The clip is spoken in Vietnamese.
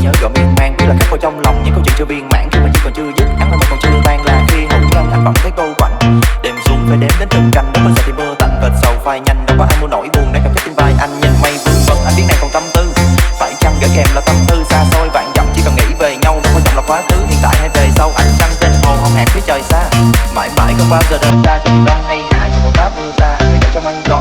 nhớ gọi miên man, biết là khắc vào trong lòng những câu chuyện chưa viên mãn khi mà chỉ còn chưa dứt. Nắng mà còn chưa tan là khi hậu nhân anh vẫn thấy câu quạnh. Đêm xuống phải đếm đến từng canh, đó bên giờ thì mưa tạnh vệt sầu phai nhanh. Đâu có ai mua nỗi buồn đang cầm chết trên vai anh, nhìn mây vương vân anh biết nàng còn tâm tư. Phải chăng gửi kèm là tâm tư xa xôi vạn dặm, chỉ cần nghĩ về nhau đâu quan trọng là quá khứ hiện tại hay về sau. Ánh trăng trên hồ hồng hạc phía trời xa, mãi mãi không bao giờ rời xa. Trong gió hay hạ trong một đáp mưa xa, để cho anh gió